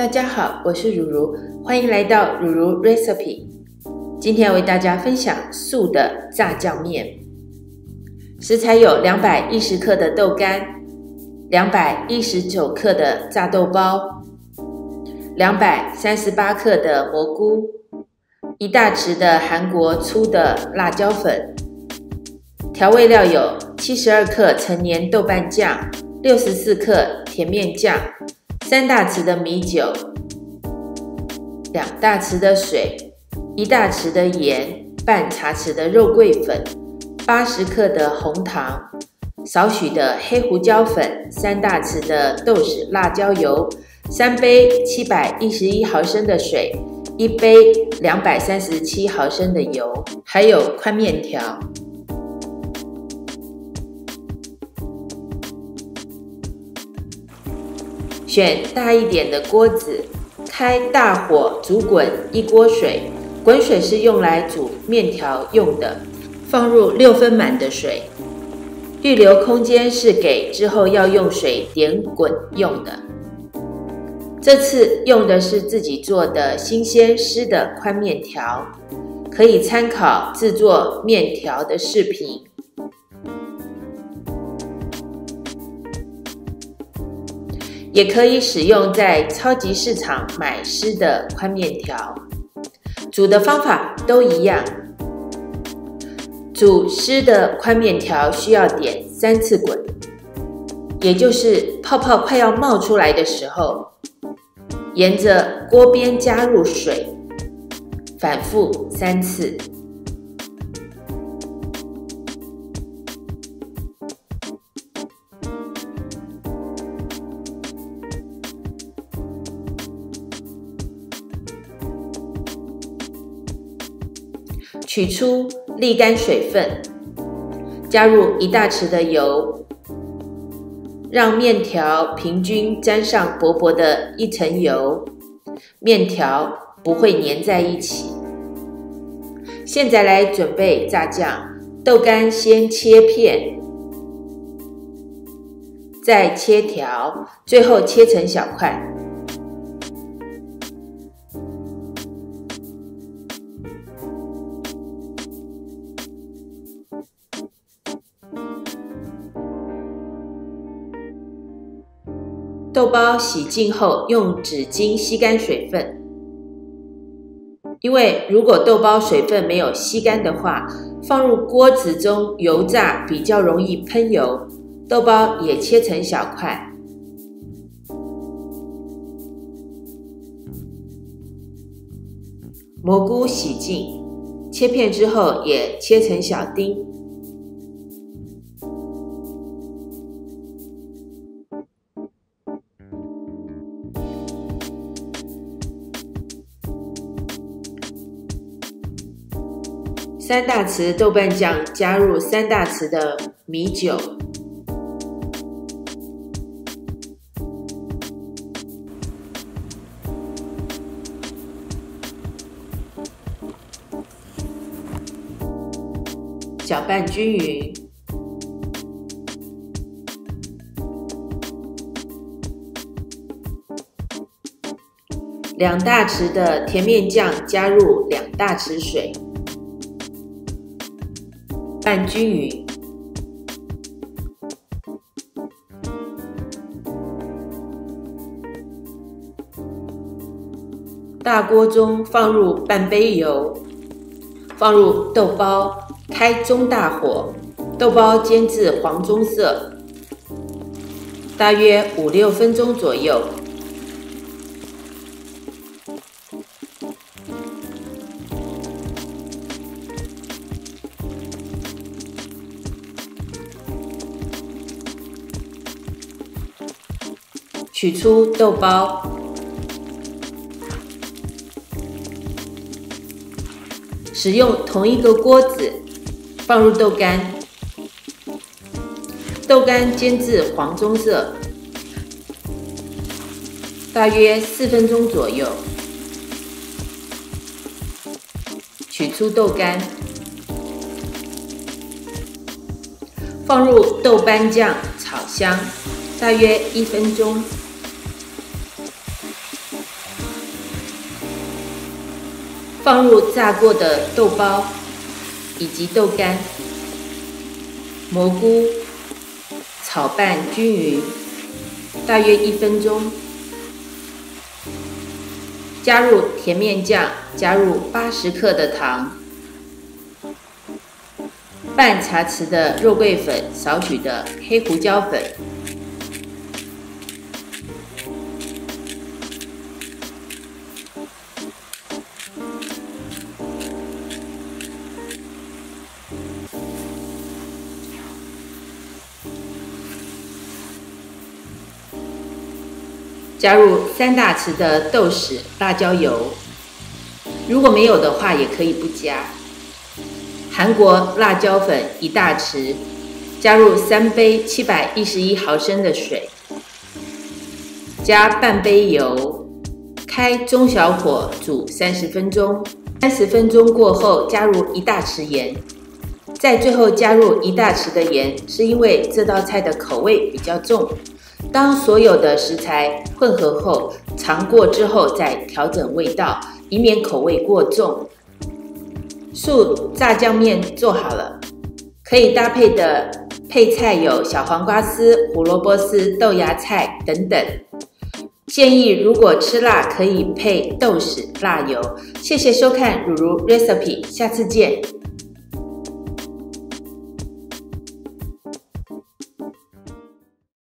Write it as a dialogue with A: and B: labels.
A: 大家好，我是如如，欢迎来到如如 Recipe。今天要为大家分享素的炸酱面。食材有210克的豆干，219克的炸豆包，238克的蘑菇，1大匙的韩国粗的辣椒粉。调味料有72克陈年豆瓣酱，64克甜面酱，3大匙的米酒，2大匙的水，1大匙的盐，半茶匙的肉桂粉，80克的红糖，少许的黑胡椒粉，3大匙的豆豉辣椒油，3杯711毫升的水，1杯237毫升的油，还有宽面条。选大一点的锅子，开大火煮滚1锅水，滚水是用来煮面条用的，放入6分满的水，预留空间是给之后要用水点滚用的。这次用的是自己做的新鲜湿的宽面条，可以参考制作面条的视频。也可以使用在超级市场买湿的宽面条，煮的方法都一样。煮湿的宽面条需要点3次滚，也就是泡泡快要冒出来的时候，沿着锅边加入水，反复3次。取出沥干水分，加入1大匙的油，让面条平均沾上薄薄的一层油，面条不会粘在一起。现在来准备炸酱，豆干先切片，再切条，最后切成小块。豆包洗净后，用纸巾吸干水分。因为如果豆包水分没有吸干的话，放入锅子中油炸比较容易喷油。豆包也切成小块。蘑菇洗净，切片之后也切成小丁。3大匙豆瓣酱加入3大匙的米酒，搅拌均匀。2大匙的甜面酱加入2大匙水。拌均匀，大锅中放入半杯油，放入豆包，开中大火，豆包煎至黄棕色，大约5-6分钟左右。取出豆包，使用同一个锅子，放入豆干，豆干煎至黄棕色，大约4分钟左右。取出豆干，放入豆瓣酱炒香，大约1分钟。放入炸过的豆包以及豆干、蘑菇，炒拌均匀，大约1分钟。加入甜面酱，加入80克的糖，半茶匙的肉桂粉，少许的黑胡椒粉。加入3大匙的豆豉辣椒油，如果没有的话也可以不加。韩国辣椒粉1大匙，加入3杯711毫升的水，加半杯油，开中小火煮30分钟。30分钟过后，加入1大匙盐，在最后加入1大匙的盐，是因为这道菜的口味比较重。当所有的食材混合后，尝过之后再调整味道，以免口味过重。素炸酱面做好了，可以搭配的配菜有小黄瓜丝、胡萝卜丝、豆芽菜等等。建议如果吃辣，可以配豆豉、辣油。谢谢收看如如 Recipe， 下次见。